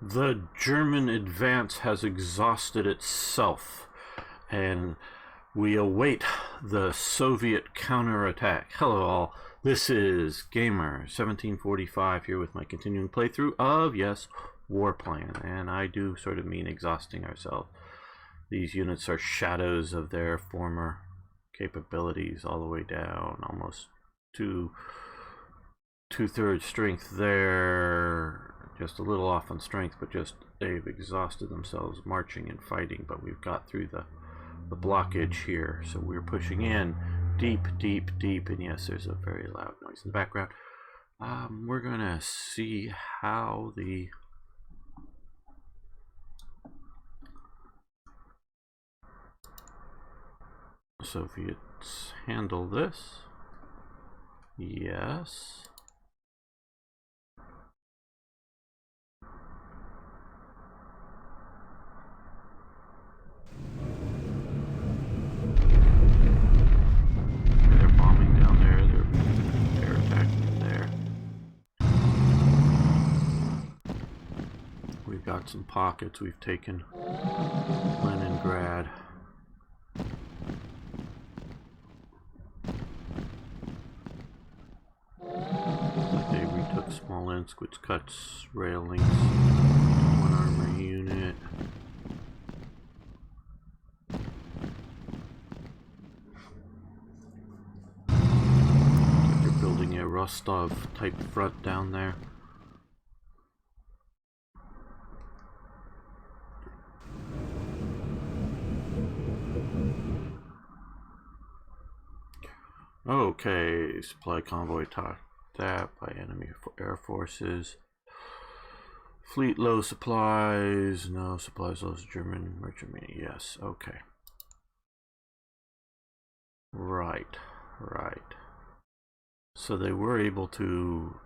The German advance has exhausted itself, and we await the Soviet counterattack. Hello all, this is Gamer1745 here with my continuing playthrough of, yes, WarPlan, and I do sort of mean exhausting ourselves. These units are shadows of their former capabilities all the way down, almost to two-thirds strength there. Just a little off on strength, but just they've exhausted themselves marching and fighting. But we've got through the blockage here, so we're pushing in deep, deep, deep. And yes, there's a very loud noise in the background. We're gonna see how the Soviets handle this. Yes. They're bombing down there. They're attacking there. We've got some pockets. We've taken Leningrad. They retook Smolensk, which cuts rail links. One armor unit. They're building a Rostov type front down there. Okay, supply convoy topped that by enemy air forces. Fleet low supplies, no supplies lost. German merchant marine. Yes, okay. Right. So they were able to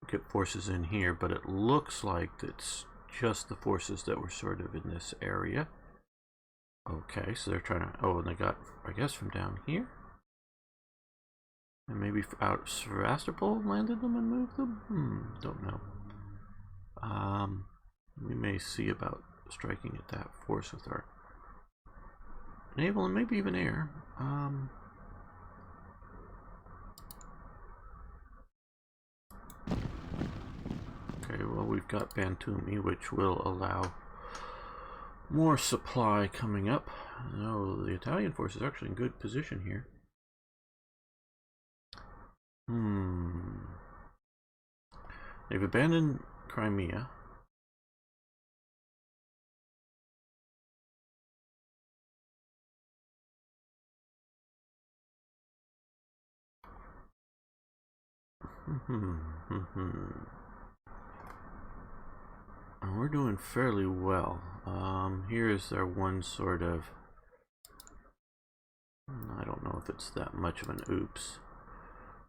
get forces in here, but it looks like it's just the forces that were sort of in this area. Okay, so they're trying to, oh, and they got, I guess, from down here. And maybe out Sevastopol landed them and moved them? Don't know. We may see about striking at that force with our naval and maybe even air. Okay, well, we've got Batumi, which will allow more supply coming up. No, the Italian force is actually in good position here. They've abandoned Crimea. And we're doing fairly well. Here is their one sort of, I don't know if it's that much of an oops,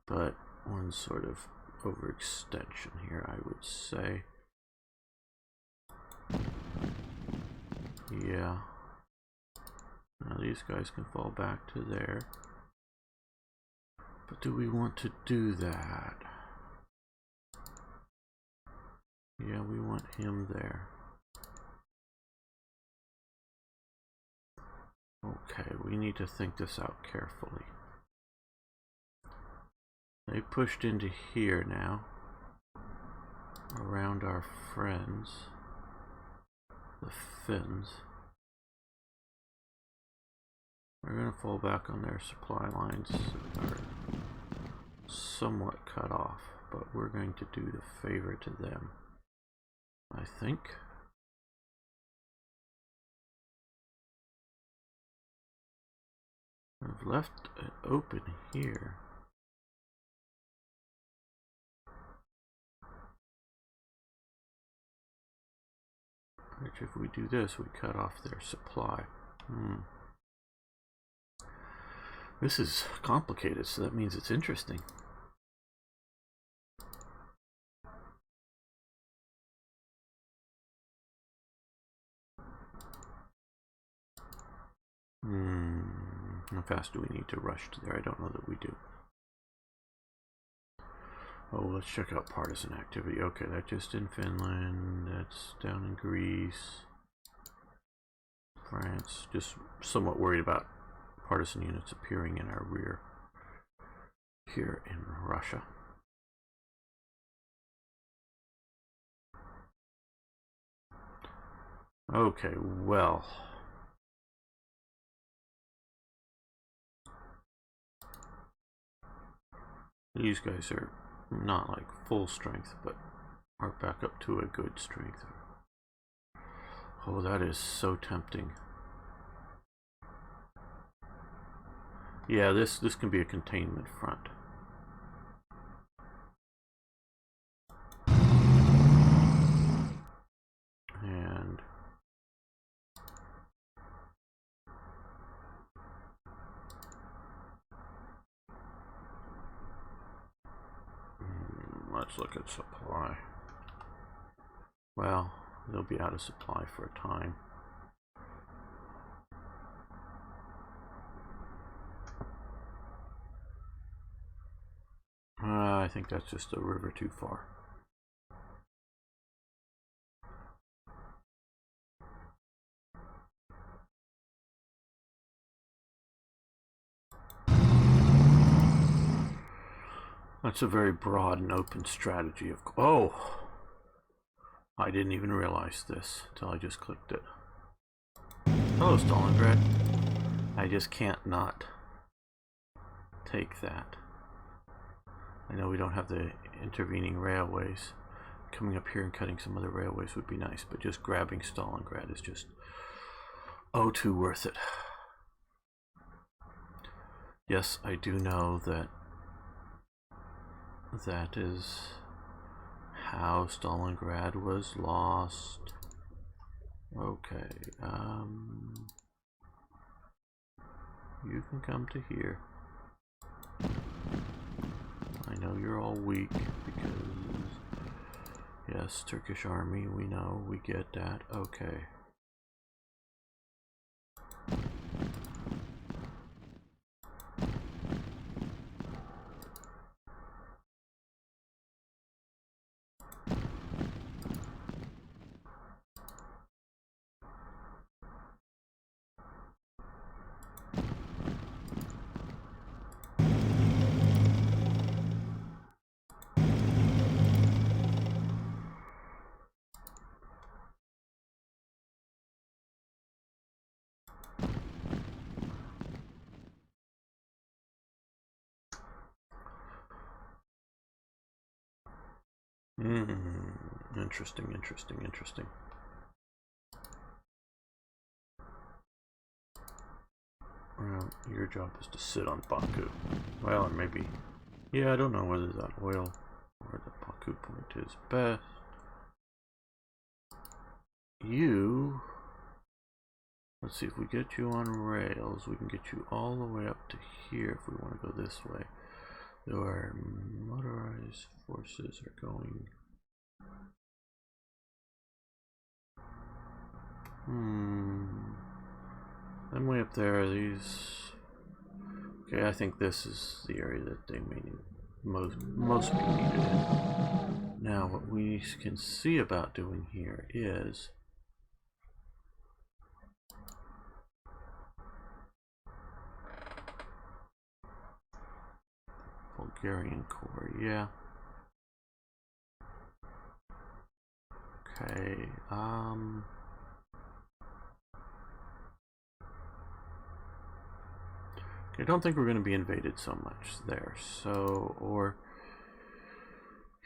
but one sort of overextension here, I would say. Yeah. Now these guys can fall back to there. But do we want to do that? Yeah, we want him there. Okay, we need to think this out carefully. They pushed into here now, around our friends, the Finns. We're going to fall back on their supply lines that are somewhat cut off, but we're going to do the favor to them, I think. I've left it open here. Which if we do this, we cut off their supply. This is complicated, so that means it's interesting. How fast do we need to rush to there? I don't know that we do. Oh, let's check out partisan activity. Okay, that's just in Finland. That's down in Greece. France. Just somewhat worried about partisan units appearing in our rear here in Russia. Okay, well. These guys are not like full strength, but are back up to a good strength. Oh, that is so tempting. Yeah, this can be a containment front. And let's look at supply. Well, they'll be out of supply for a time. I think that's just a river too far. That's a very broad and open strategy of... Oh! I didn't even realize this until I just clicked it. Hello, Stalingrad. I just can't not take that. I know we don't have the intervening railways. Coming up here and cutting some other railways would be nice, but just grabbing Stalingrad is just oh too worth it. Yes, I do know that that is how Stalingrad was lost. Okay, you can come to here. I know you're all weak because, yes, Turkish army, we know, we get that. Okay. Interesting, interesting, interesting. Well, your job is to sit on Baku. Well, or maybe... Yeah, I don't know whether that oil or the Baku point is best. You... Let's see, if we get you on rails, we can get you all the way up to here if we want to go this way. Though our motorized forces are going... Then way up there, these... Okay, I think this is the area that they may need most be needed in. Now, what we can see about doing here is... Bulgarian Corps, yeah. Okay, I don't think we're going to be invaded so much there, so, or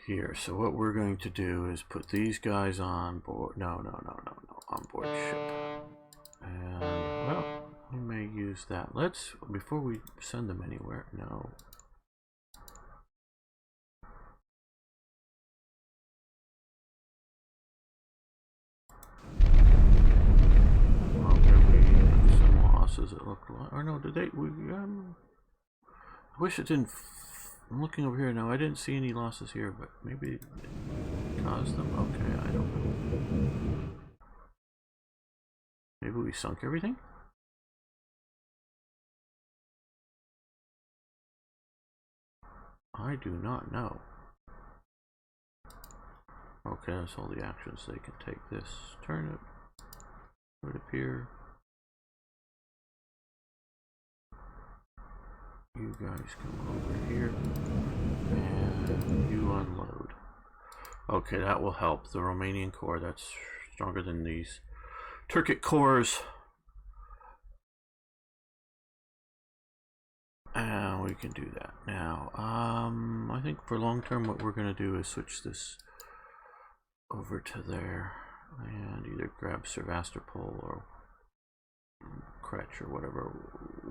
here. So what we're going to do is put these guys on board, no, on board ship. And, well, we may use that. Let's, before we send them anywhere, no. It looked like, or no, did they? I wish it didn't. I'm looking over here now. I didn't see any losses here, but maybe it caused them. Okay, I don't know. Maybe we sunk everything. I do not know. Okay, that's all the actions they can take. This turnip, put it up here. You guys come over here and you unload. Okay, that will help. The Romanian core, that's stronger than these Turkic cores. And we can do that. Now, I think for long term what we're going to do is switch this over to there and either grab Sevastopol or Kretch or whatever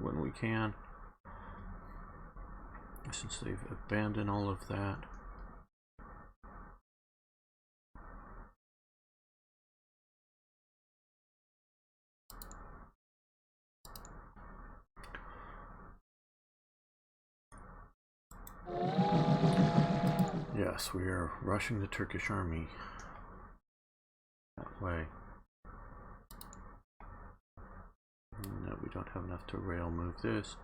when we can, since they've abandoned all of that. Yes, we are rushing the Turkish army that way. No, we don't have enough to rail move this,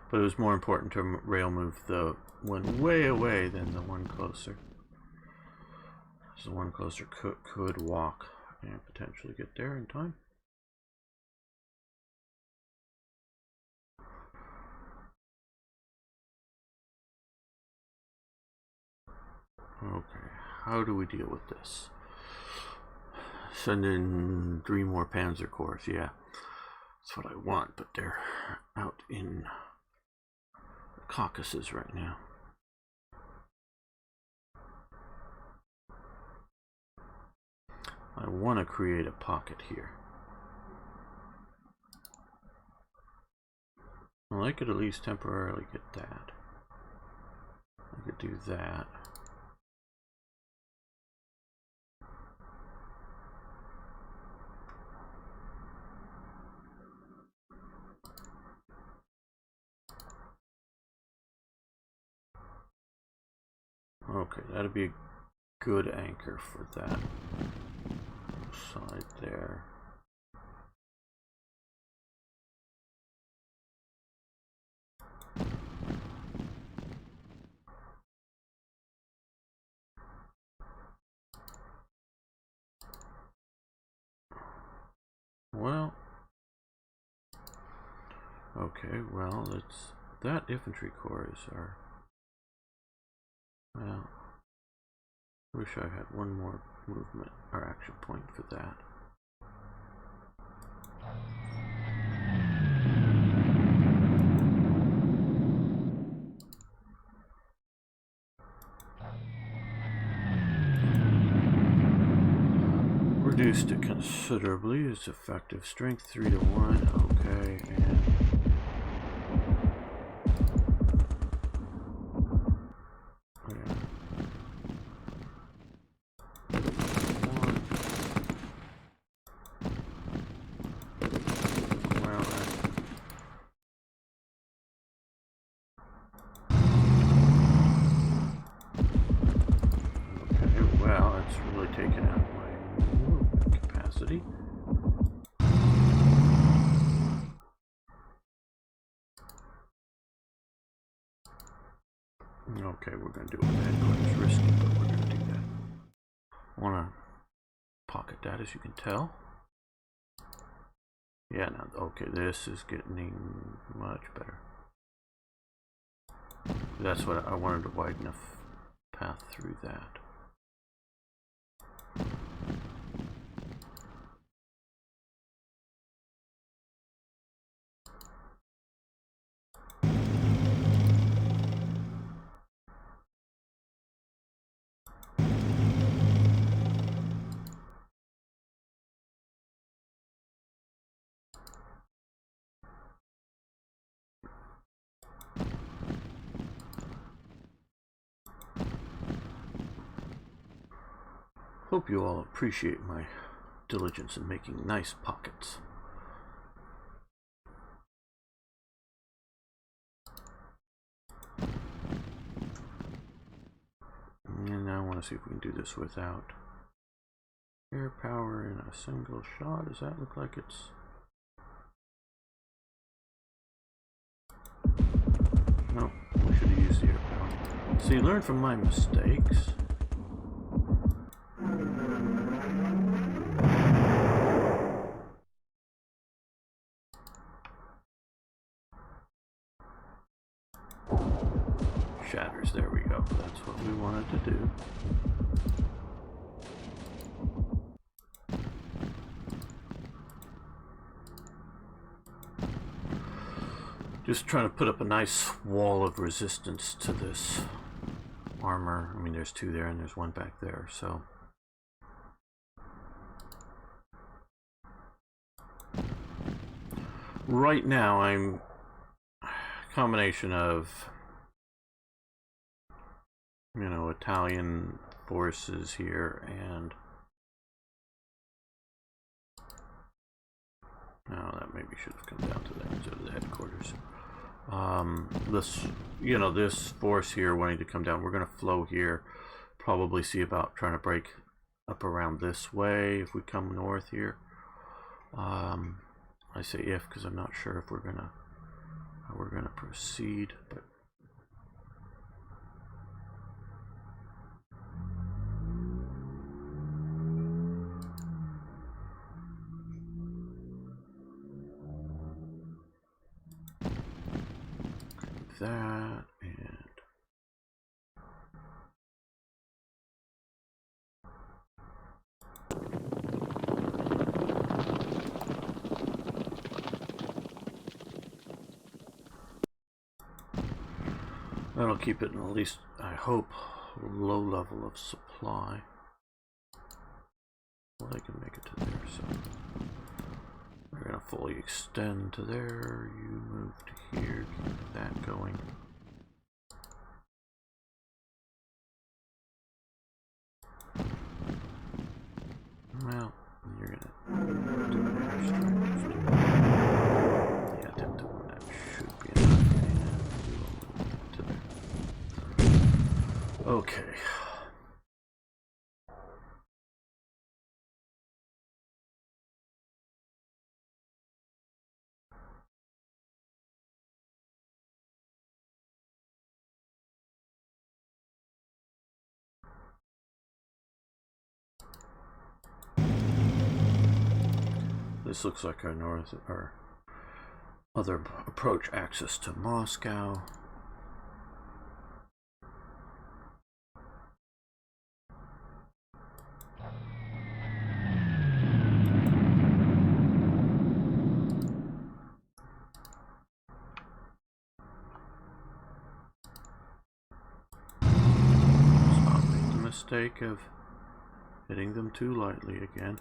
but it was more important to rail move the one way away than the one closer. So the one closer could walk and potentially get there in time. Okay, how do we deal with this? Send in 3 more Panzer Corps, yeah. That's what I want, but they're out in the Caucasus right now. I want to create a pocket here. Well, I could at least temporarily get that. I could do that. Okay, that'd be a good anchor for that side there. Well, okay, well, it's that infantry corps is our. Well, wish I had one more movement or action point for that. Reduced it considerably. Its effective strength 3 to 1. Okay, and okay, we're going to do it with headquarters. Risky, but we're going to do that. I want to pocket that, as you can tell. Yeah, now, okay, this is getting much better. That's what I wanted to widen a path through that. Hope you all appreciate my diligence in making nice pockets. And now I want to see if we can do this without air power in a single shot. Does that look like it's... No, we should have used the air power. See, learn from my mistakes. headquarters. There we go. That's what we wanted to do. Just trying to put up a nice wall of resistance to this armor. I mean, there's two there and there's one back there, so. Right now, I'm a combination of, you know, Italian forces here and no, that maybe should have come down to that instead of the headquarters. This, you know, this force here wanting to come down. We're going to flow here. Probably see about trying to break up around this way if we come north here. I say if because I'm not sure if how we're gonna proceed, but that and that'll keep it in at least, I hope, low level of supply. Well, they can make it to there, so we're gonna fully extend to there. You move to here, keep that going. Well, you're gonna do an airstrike. Yeah, that should be enough. And we'll move that to there. Okay. This looks like our other approach access to Moscow. Let's not make the mistake of hitting them too lightly again.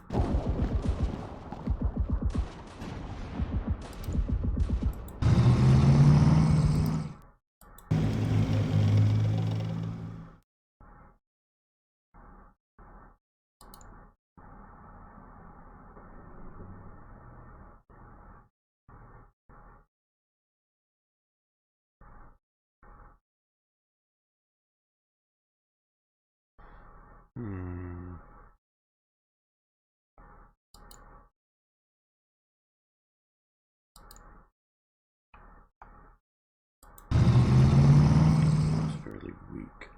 It's fairly weak.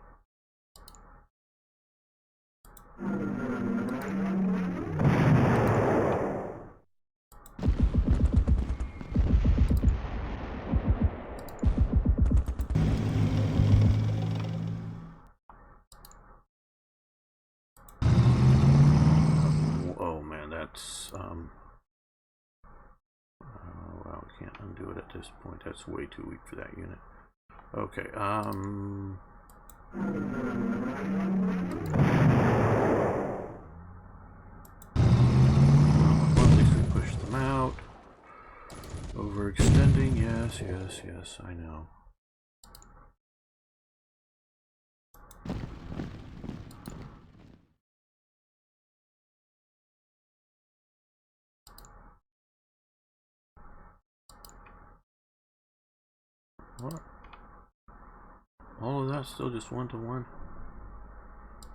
Oh man, that's well, we can't undo it at this point. That's way too weak for that unit. Okay, well, at least we push them out. Overextending, yes, I know. What? All of that's still just 1-to-1?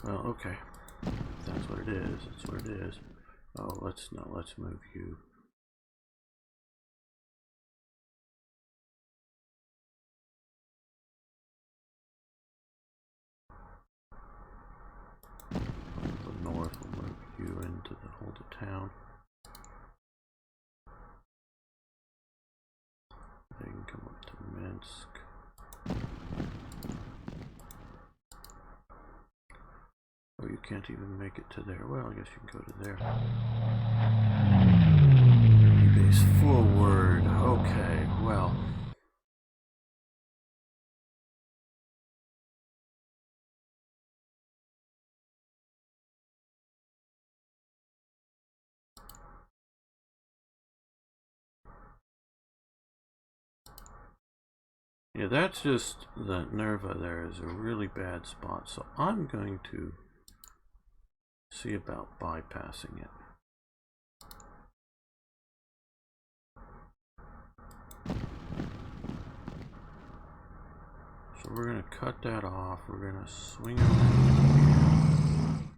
Well, okay. If that's what it is, that's what it is. Oh, let's move you. The north will move you into the whole town. They can come up to Minsk. can't even make it to there. Well, I guess you can go to there. Base forward. Okay, well. Yeah, that's just the Nerva there is a really bad spot, so I'm going to see about bypassing it. So we're going to cut that off. We're going to swing around.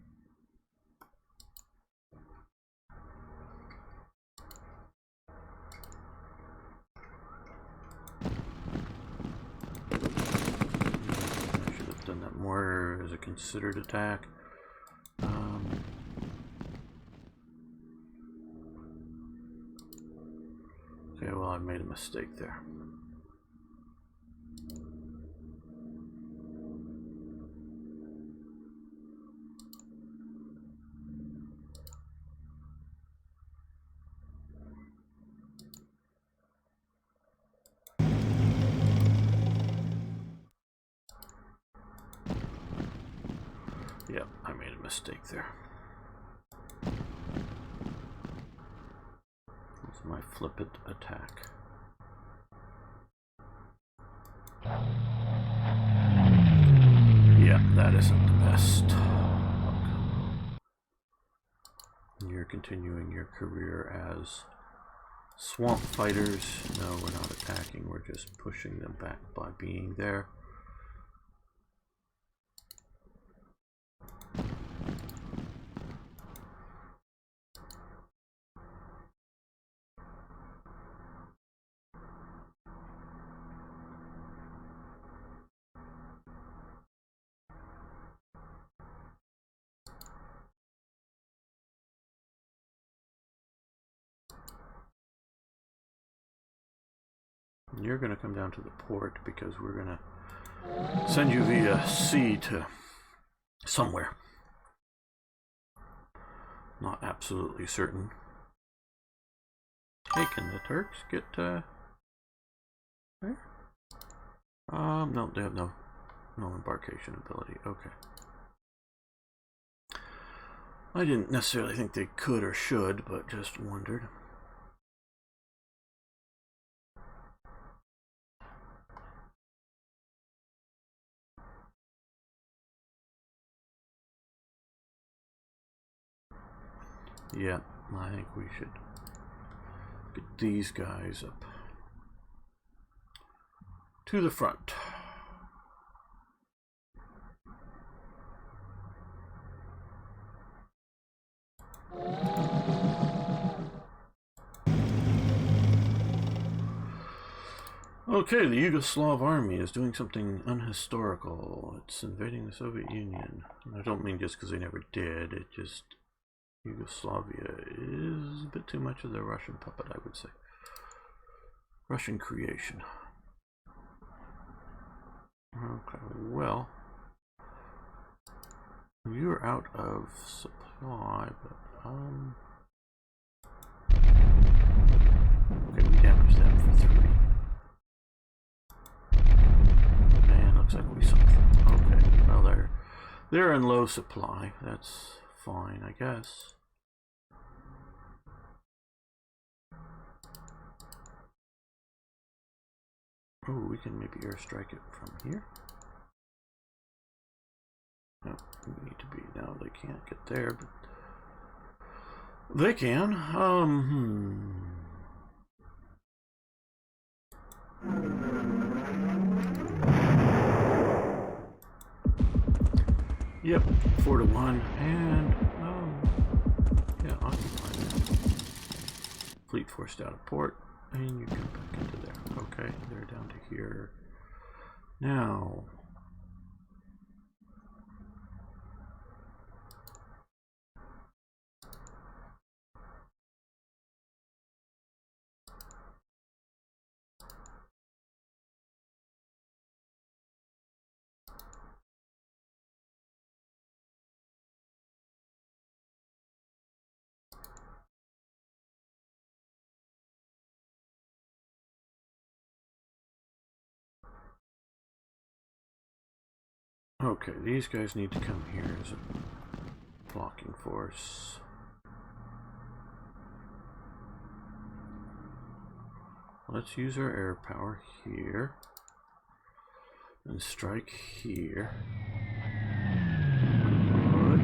I should have done that more as a considered attack. Okay, well, I made a mistake there. Yep, I made a mistake there. That's my flippant attack. Yeah, that isn't the best. You're continuing your career as swamp fighters. No, we're not attacking, we're just pushing them back by being there. You're going to come down to the port because we're going to send you via sea to somewhere. Not absolutely certain. Hey, can the Turks get there? No, they have no embarkation ability. Okay. I didn't necessarily think they could or should, but just wondered. Yeah, I think we should get these guys up to the front. Okay, the Yugoslav army is doing something unhistorical. It's invading the Soviet Union. I don't mean just because they never did, it just... Yugoslavia is a bit too much of the Russian puppet, I would say. Russian creation. Okay, well, you're out of supply, but okay, we damaged them for 3. And looks like we sunk them. Okay, well they're in low supply. That's fine, I guess. Oh, we can maybe airstrike it from here. No, we need to be. No, they can't get there, but they can. Yep, 4-1, and yeah, occupy that. Fleet forced out of port, and you come back into there. Okay, they're down to here. Now, Okay, these guys need to come here as a blocking force. Let's use our air power here and strike here. Good.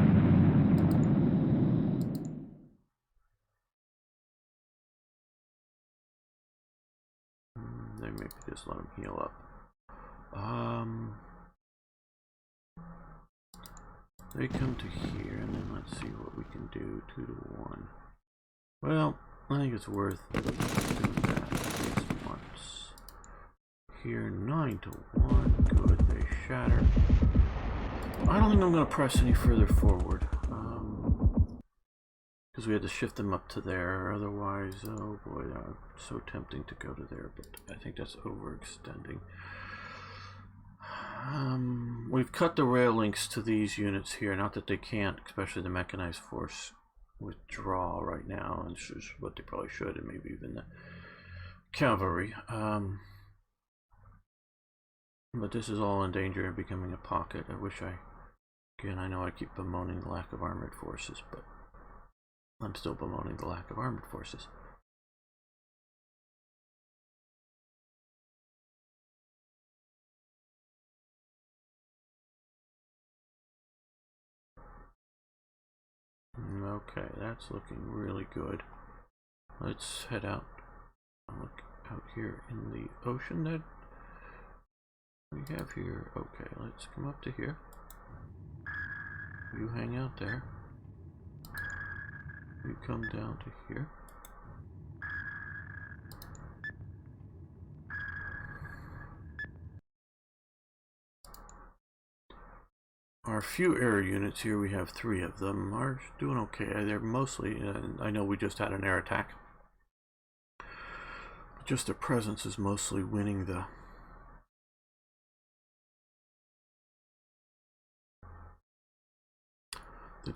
Then maybe just let them heal up. They come to here, and then let's see what we can do. 2 to 1. Well, I think it's worth doing that at least once. Here, 9 to 1. Good, they shatter. I don't think I'm going to press any further forward. Because we had to shift them up to there. Otherwise, oh boy, so tempting to go to there, but I think that's overextending. We've cut the rail links to these units here. Not that they can't, especially the mechanized force, withdraw right now, and this is what they probably should, and maybe even the cavalry. But this is all in danger of becoming a pocket. I wish again, I know I keep bemoaning the lack of armored forces, but I'm still bemoaning the lack of armored forces. Okay, that's looking really good. Let's head out and look out here in the ocean that we have here. Okay, let's come up to here. You hang out there. You come down to here. Our few air units here, we have 3 of them, are doing okay. They're mostly, I know we just had an air attack, but just their presence is mostly winning the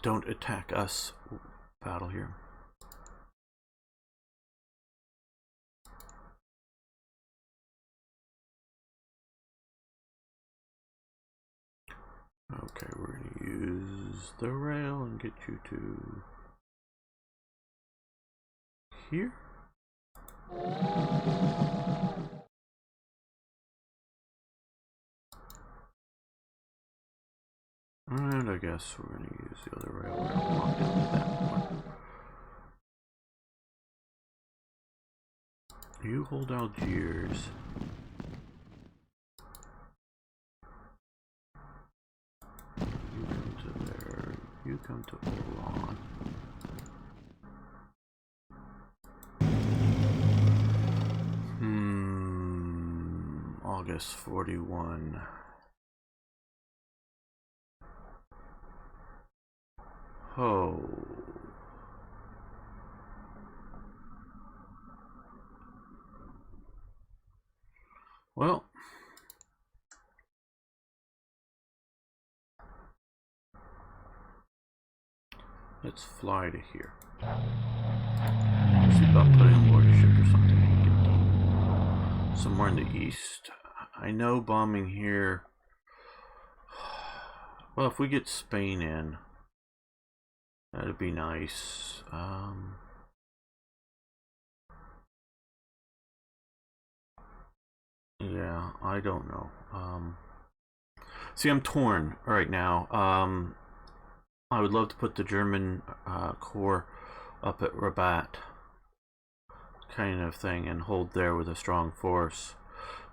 don't attack us battle here. Okay, we're going to use the rail and get you to here. And I guess we're going to use the other rail. We're going to walk down to that one. You hold Algiers. You come to there. You come to Oran. August 41. Oh. Well. Let's fly to here. See about putting a warship or something and get them somewhere in the east. I know bombing here. Well, if we get Spain in, that'd be nice. Yeah, I don't know. See, I'm torn right now. I would love to put the German corps up at Rabat, kind of thing, and hold there with a strong force.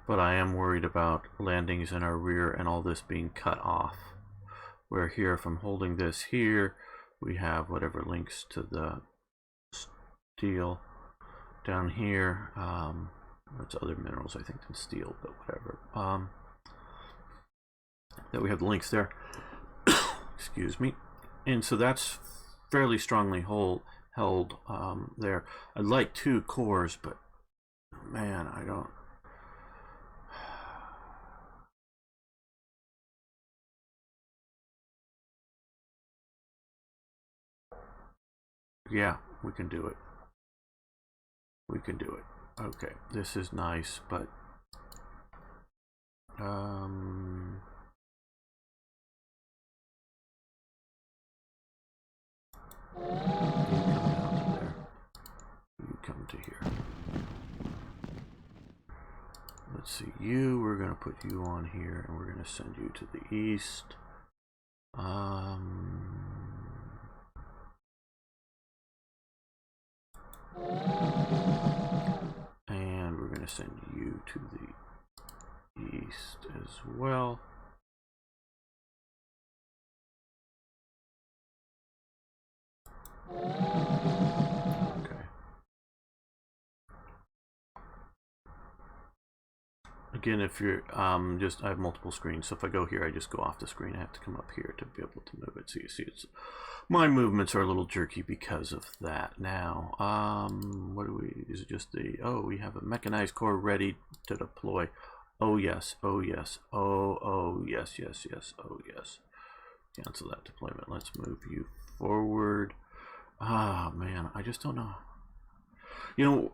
But I am worried about landings in our rear and all this being cut off. Where here, if I'm holding this here, we have whatever links to the steel. Down here, that's other minerals, I think, than steel, but whatever. That we have the links there. Excuse me. And so that's fairly strongly held there. I'd like 2 cores, but man, I don't. Yeah, we can do it. We can do it. Okay, this is nice, but You come down to there. You come to here. Let's see, we're going to put you on here, and we're going to send you to the east. And we're going to send you to the east as well. Okay. Again, if you're I have multiple screens, so if I go here, I just go off the screen. I have to come up here to be able to move it. So you see, my movements are a little jerky because of that. Now, what do we? Is it just the? Oh, we have a mechanized core ready to deploy. Oh yes, oh yes, oh yes, yes, yes, oh yes. Cancel that deployment. Let's move you forward. Ah, man, I just don't know. You know,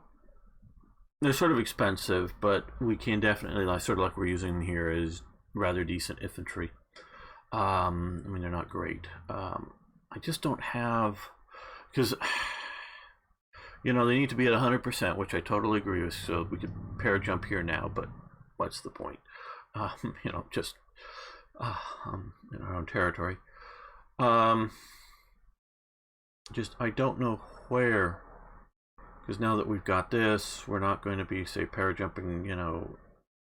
they're sort of expensive, but we can definitely, sort of like we're using here, is rather decent infantry. I mean, they're not great. I just don't have, because, you know, they need to be at 100%, which I totally agree with. So we could para-jump here now, but what's the point? You know, just in our own territory. Just, I don't know where, because now that we've got this, we're not going to be, say, para-jumping, you know,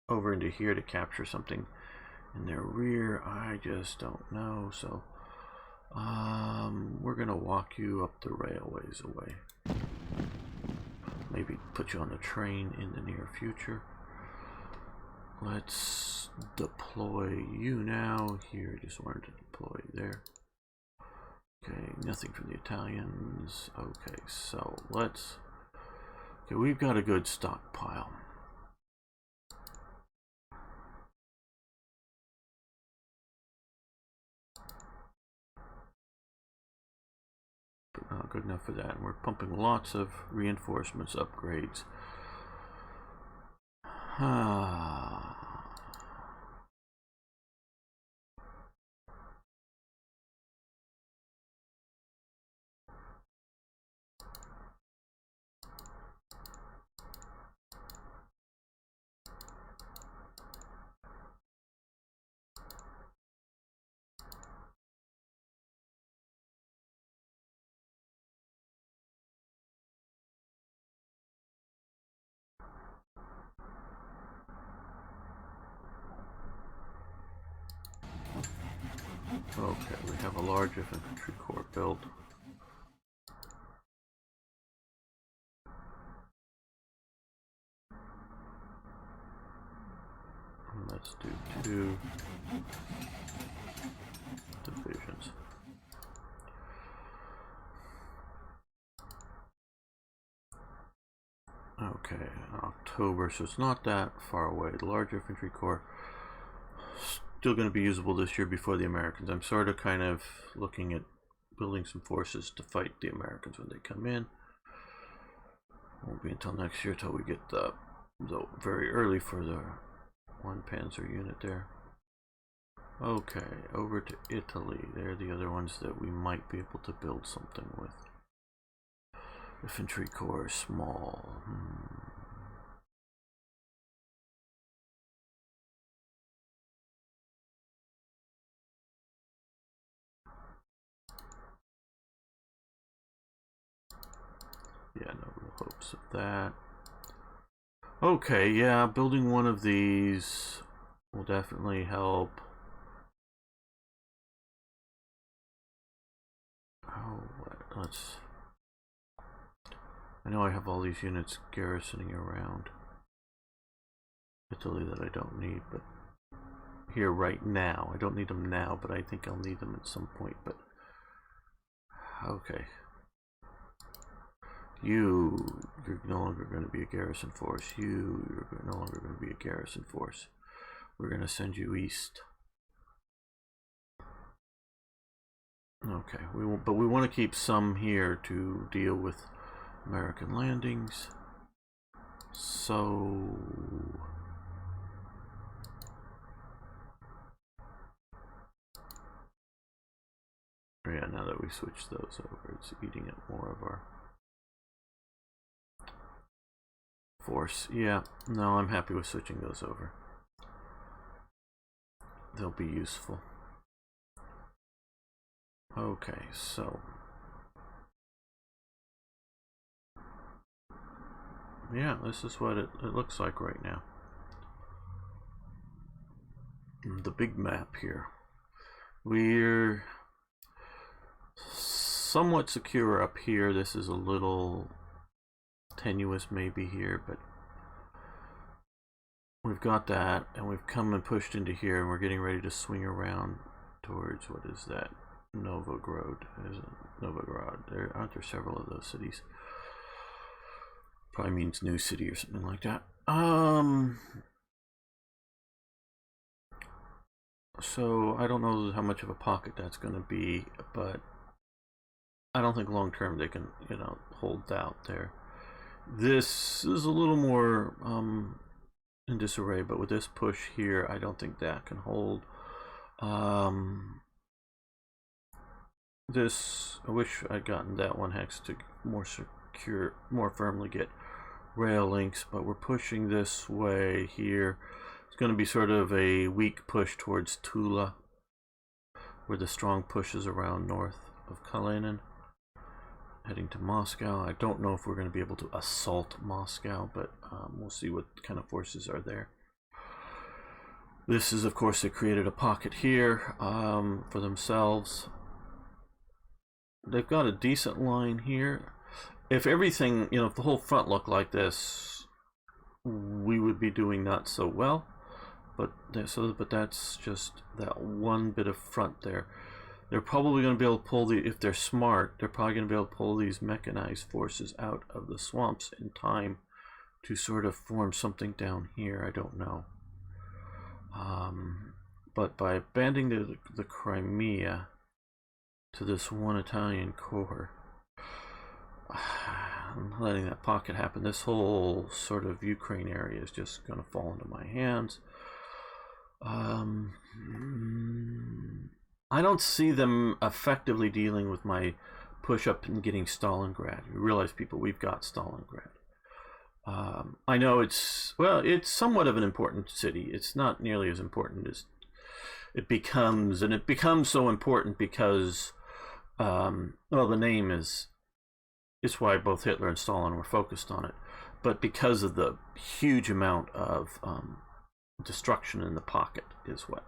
over into here to capture something in their rear. I just don't know. So we're going to walk you up the railways away. Maybe put you on a train in the near future. Let's deploy you now. Here, just wanted to deploy there. Okay, nothing from the Italians. Okay, so let's... Okay, we've got a good stockpile. But not good enough for that. And we're pumping lots of reinforcements, upgrades. Okay, we have a large infantry corps built. Let's do 2 divisions. Okay, October, so it's not that far away. The large infantry corps still going to be usable this year before the Americans. I'm sort of kind of looking at building some forces to fight the Americans when they come in. Won't be until next year till we get the very early for the 1 Panzer unit there. Okay, over to Italy. They're the other ones that we might be able to build something with. Infantry corps, small. Yeah, no real hopes of that. Okay, yeah, building one of these will definitely help. Oh, let's... I know I have all these units garrisoning around Italy that I don't need, but here right now. I don't need them now, but I think I'll need them at some point. But okay. You're no longer going to be a garrison force. You're no longer going to be a garrison force. We're going to send you east. Okay, but we want to keep some here to deal with American landings. So Yeah, now that we switch those over, it's eating at more of our force. Yeah, no, I'm happy with switching those over. They'll be useful. Okay, so yeah, this is what it looks like right now. The big map here. We're somewhat secure up here. This is a little tenuous maybe here, but we've got that, and we've come and pushed into here, and we're getting ready to swing around towards, what is that? Novograd. Aren't there several of those cities? Probably means new city or something like that. So I don't know how much of a pocket that's going to be, but I don't think long term they can, hold out there. This is a little more in disarray, but with this push here, I don't think that can hold. This, I wish I'd gotten that one hex to more secure, more firmly get rail links, but we're pushing this way here. It's going to be sort of a weak push towards Tula, where the strong push is around north of Kalinin, heading to Moscow. I don't know if we're going to be able to assault Moscow, but we'll see what kind of forces are there. This is, of course, they created a pocket here for themselves. They've got a decent line here. If everything, if the whole front looked like this, we would be doing not so well. But that's just that one bit of front there. They're probably going to be able to pull if they're smart, they're probably going to be able to pull these mechanized forces out of the swamps in time to sort of form something down here. I don't know. But by banding the Crimea to this one Italian corps, letting that pocket happen, this whole sort of Ukraine area is just going to fall into my hands. I don't see them effectively dealing with my push up and getting Stalingrad. You realize, people, we've got Stalingrad. I know it's somewhat of an important city. It's not nearly as important as it becomes, and it becomes so important because, the name is, it's why both Hitler and Stalin were focused on it, but because of the huge amount of destruction in the pocket is what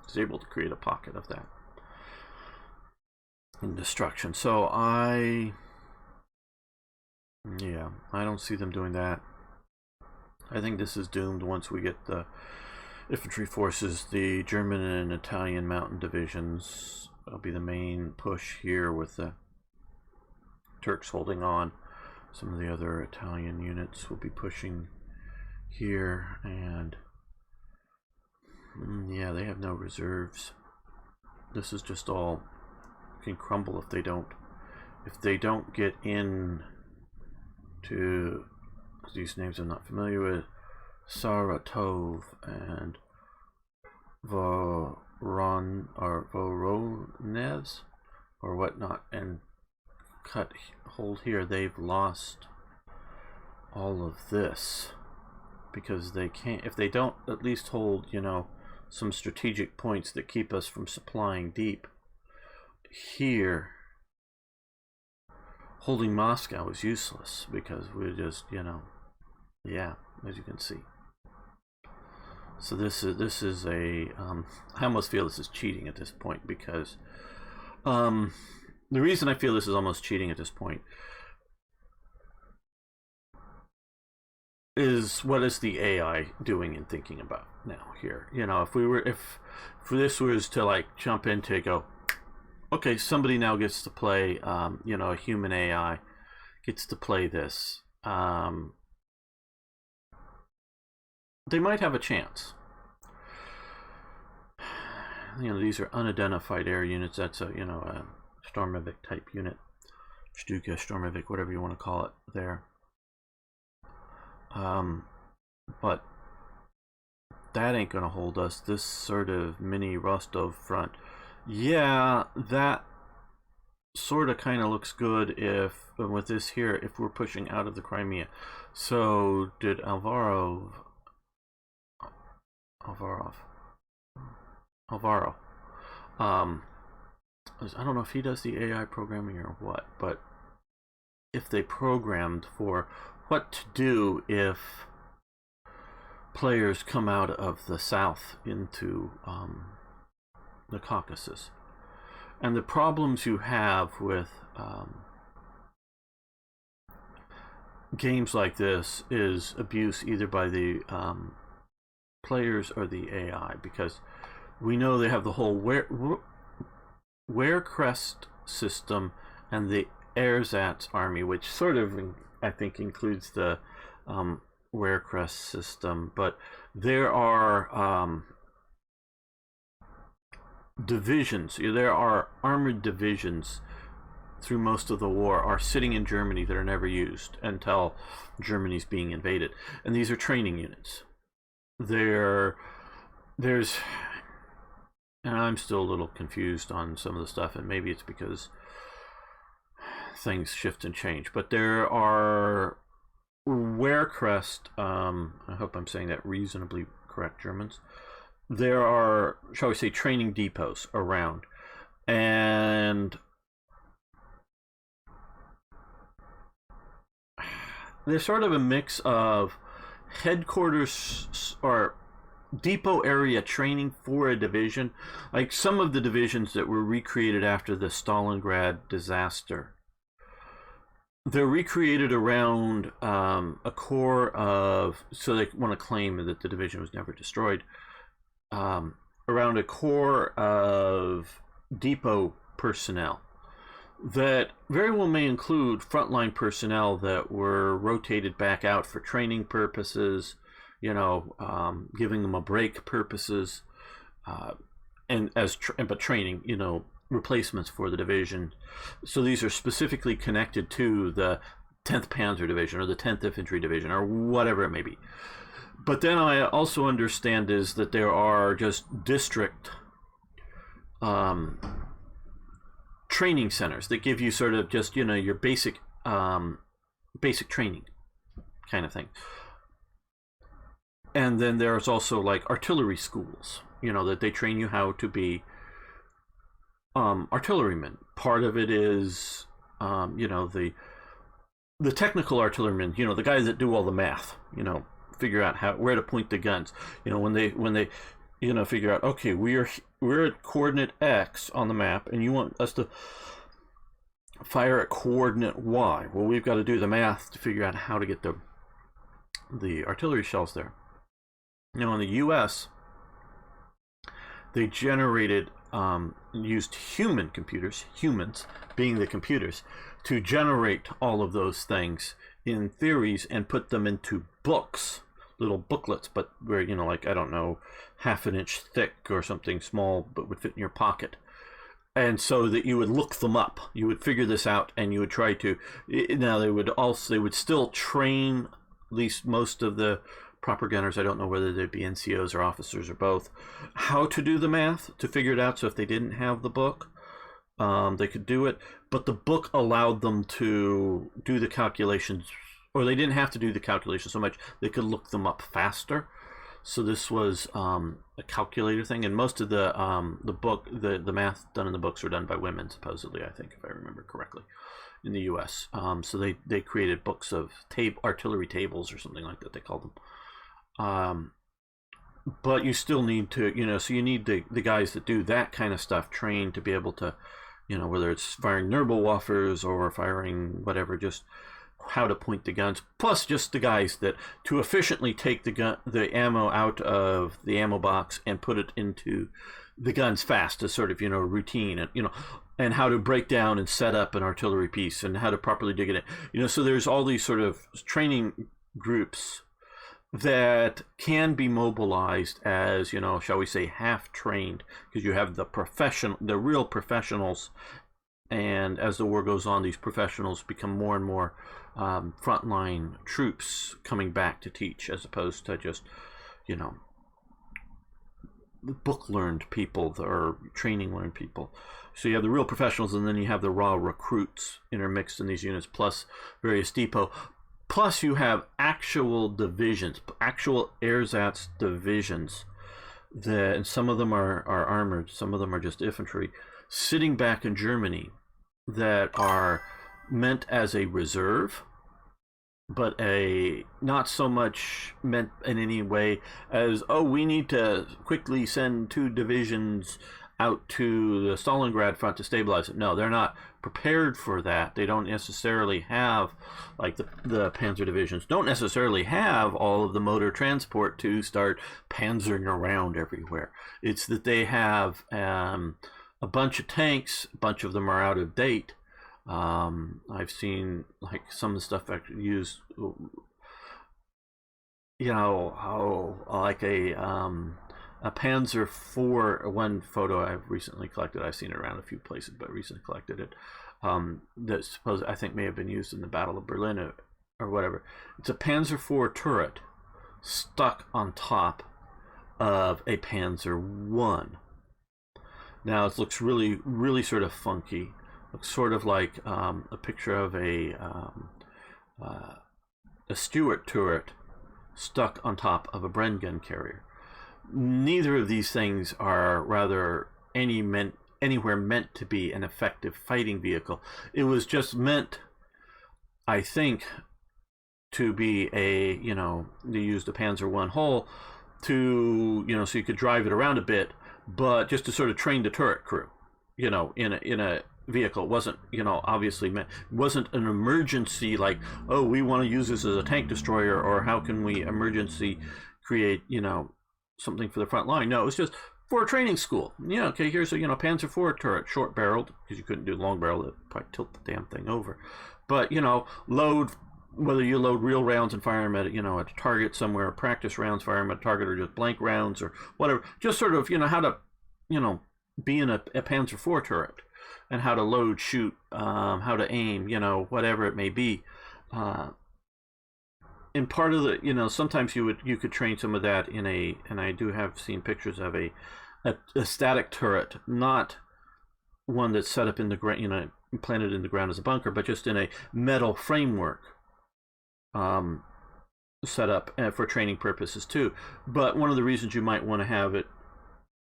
is able to create a pocket of that and destruction. So I don't see them doing that. I think this is doomed once we get the infantry forces. The German and Italian mountain divisions will be the main push here, with the Turks holding on. Some of the other Italian units will be pushing here, and yeah, they have no reserves. This is just all can crumble if they don't get in to these names I'm not familiar with, Saratov and Voronezh or whatnot, and hold here. They've lost all of this because they can't, if they don't at least hold, some strategic points that keep us from supplying deep here. Holding Moscow is useless because we're just, yeah, as you can see. So this is a I almost feel this is cheating at this point, because the reason I feel this is almost cheating at this point is, what is the AI doing and thinking about now here? If this was to like jump in to go, okay, somebody now gets to play, a human AI gets to play this, they might have a chance. These are unidentified air units. That's a Stormovik type unit, Stuka, Stormovik, whatever you want to call it there. But that ain't gonna hold us. This sort of mini Rostov front Yeah, that sort of kind of looks good if with this here if we're pushing out of the Crimea. So did Alvaro Alvaro um I don't know if he does the AI programming or what, but if they programmed for what to do if players come out of the south into the Caucasus, and the problems you have with games like this is abuse either by the players or the AI, because we know they have the whole Werecrest system and the Ersatz army, which sort of I think includes the Werecrest system, but there are divisions. There are armored divisions through most of the war are sitting in Germany that are never used until Germany's being invaded, and these are training units. There's and I'm still a little confused on some of the stuff, and maybe it's because things shift and change, but there are Werecrest, I hope I'm saying that reasonably correct, Germans. There are, shall we say, training depots around, and there's sort of a mix of headquarters or depot area training for a division, like some of the divisions that were recreated after the Stalingrad disaster. They're recreated around a core of, so they want to claim that the division was never destroyed, around a core of depot personnel that very well may include frontline personnel that were rotated back out for training purposes, giving them a break purposes, and but training, replacements for the division. So these are specifically connected to the 10th Panzer Division or the 10th Infantry Division or whatever it may be. But then I also understand is that there are just district training centers that give you sort of just your basic training kind of thing. And then there's also like artillery schools, that they train you how to be artillerymen. Part of it is the technical artillerymen, the guys that do all the math, figure out where to point the guns. When they figure out, okay, we're at coordinate X on the map, and you want us to fire at coordinate Y. Well, we've got to do the math to figure out how to get the artillery shells there. In the U.S., they generated used human computers, humans being the computers, to generate all of those things in theories and put them into books, little booklets, but where, like, I don't know, half an inch thick or something small, but would fit in your pocket. And so that you would look them up, you would figure this out, and you would try to. Now they would still train at least most of the proper gunners. I don't know whether they'd be NCOs or officers or both, how to do the math to figure it out. So if they didn't have the book, they could do it, but the book allowed them to do the calculations, or they didn't have to do the calculations so much. They could look them up faster. So this was a calculator thing, and most of the math done in the books were done by women, supposedly, I think, if I remember correctly, in the U.S. So they created books of artillery tables or something like that they called them. But you still need to, so you need the guys that do that kind of stuff trained to be able to, whether it's firing Nuremberg or firing whatever, just how to point the guns, plus just the guys that to efficiently take the ammo out of the ammo box and put it into the guns fast as sort of routine, and and how to break down and set up an artillery piece and how to properly dig it in. So there's all these sort of training groups that can be mobilized as, shall we say, half trained, because you have the real professionals, and as the war goes on, these professionals become more and more frontline troops coming back to teach, as opposed to just book learned people or training learned people. So you have the real professionals, and then you have the raw recruits intermixed in these units, plus various depot. Plus you have actual divisions, actual ersatz divisions, that, and some of them are armored, some of them are just infantry, sitting back in Germany that are meant as a reserve, but a not so much meant in any way as, oh, we need to quickly send 2 divisions out to the Stalingrad front to stabilize it. No, they're not prepared for that. They don't necessarily have, like the panzer divisions don't necessarily have all of the motor transport to start panzering around everywhere. It's that they have a bunch of tanks, a bunch of them are out of date. I've seen like some of the stuff actually used, like a Panzer IV. One photo I've recently collected, I've seen it around a few places, but recently collected it. That I think may have been used in the Battle of Berlin or whatever. It's a Panzer IV turret stuck on top of a Panzer I. Now it looks really, really sort of funky. Looks sort of like a picture of a Stuart turret stuck on top of a Bren gun carrier. Neither of these things are anywhere meant to be an effective fighting vehicle. It was just meant, I think, to be they used a Panzer I hull to, so you could drive it around a bit, but just to sort of train the turret crew, in a vehicle. It wasn't, obviously meant, wasn't an emergency like, oh, we want to use this as a tank destroyer, or how can we emergency create, something for the front line. No, it was just for a training school. Yeah, okay, here's a Panzer IV turret, short barreled, because you couldn't do long barrel, it'd probably tilt the damn thing over. But load, whether you load real rounds and fire them at a target somewhere, practice rounds, fire them at a target, or just blank rounds or whatever. Just sort of how to be in a Panzer IV turret, and how to load, shoot, how to aim, whatever it may be. And part of the, sometimes you could train some of that in and I do have seen pictures of a static turret, not one that's set up in the ground, planted in the ground as a bunker, but just in a metal framework, set up for training purposes too. But one of the reasons you might want to have it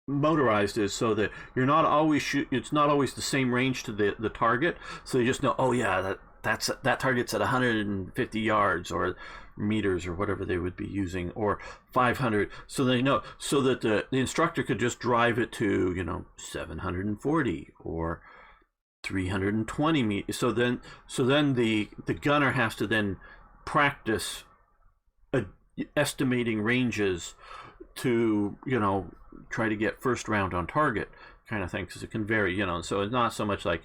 motorized is so that you're not always it's not always the same range to the target, so you just know, oh yeah, that target's at 150 yards or meters or whatever they would be using, or 500, so they know, so that the instructor could just drive it to 740 or 320 meters. So then the gunner has to then practice estimating ranges to try to get first round on target kind of thing, because it can vary, so it's not so much like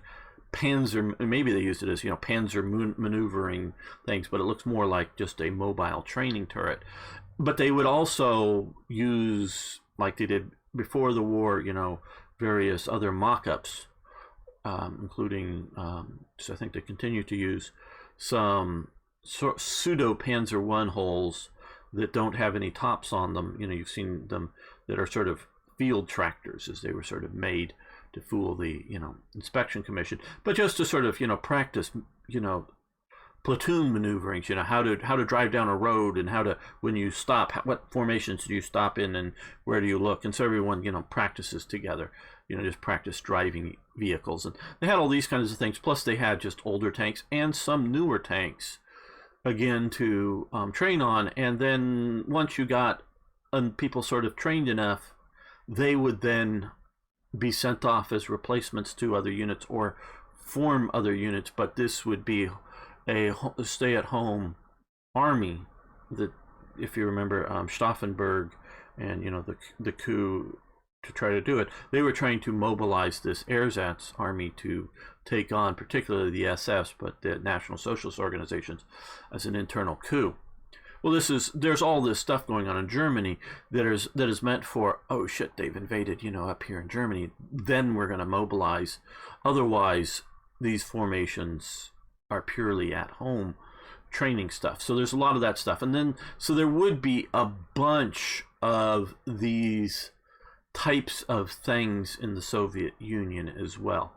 panzer, maybe they used it as panzer maneuvering things, but it looks more like just a mobile training turret. But they would also use, like they did before the war, various other mock-ups, including so I think they continue to use some pseudo Panzer I hulls that don't have any tops on them. You've seen them that are sort of field tractors, as they were sort of made to fool the inspection commission, but just to sort of practice platoon maneuverings, how to drive down a road, and how to, when you stop, what formations do you stop in, and where do you look, and so everyone practices together, just practice driving vehicles. And they had all these kinds of things, plus they had just older tanks and some newer tanks again to train on. And then once you got people sort of trained enough, they would then be sent off as replacements to other units or form other units. But this would be a stay-at-home army that, if you remember Stauffenberg and the coup to try to do it, they were trying to mobilize this ersatz army to take on particularly the SS, but the National Socialist organizations, as an internal coup. Well, there's all this stuff going on in Germany that is meant for, oh shit, they've invaded, up here in Germany, then we're going to mobilize. Otherwise, these formations are purely at home training stuff. So there's a lot of that stuff. And then, so there would be a bunch of these types of things in the Soviet Union as well.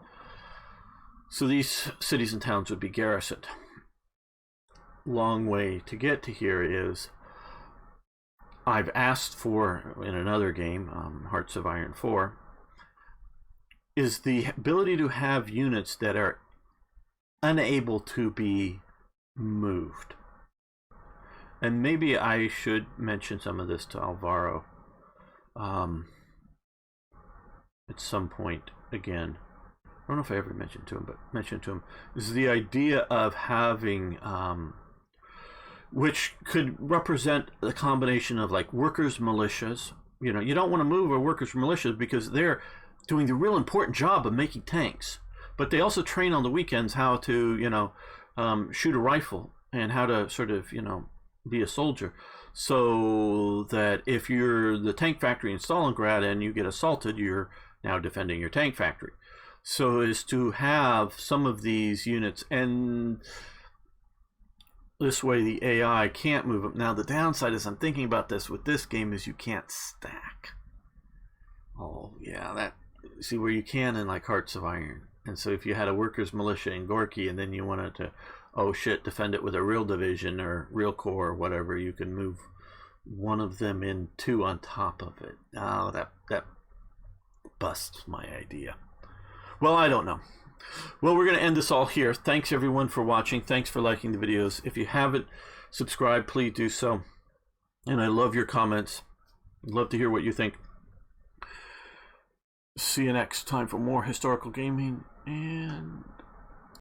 So these cities and towns would be garrisoned. Long way to get to here is I've asked for, in another game, Hearts of Iron IV, is the ability to have units that are unable to be moved. And maybe I should mention some of this to Alvaro at some point again. I don't know if I ever mentioned to him, but mentioned to him is the idea of having, which could represent the combination of like workers' militias. You know, you don't want to move a workers' militias because they're doing the real important job of making tanks, but they also train on the weekends how to, you know, shoot a rifle and how to sort of, you know, be a soldier, so that if you're the tank factory in Stalingrad and you get assaulted, you're now defending your tank factory. So is to have some of these units, and this way the AI can't move them. Now the downside is, I'm thinking about this with this game, is you can't stack. Oh yeah, that, see, where you can in like Hearts of Iron. And so if you had a workers' militia in Gorky and then you wanted to, oh shit, defend it with a real division or real corps or whatever, you can move one of them in two on top of it. Oh, that busts my idea. Well, I don't know. Well, we're going to end this all here. Thanks everyone for watching. Thanks for liking the videos. If you haven't subscribed, please do so. And I love your comments. I'd love to hear what you think. See you next time for more historical gaming, and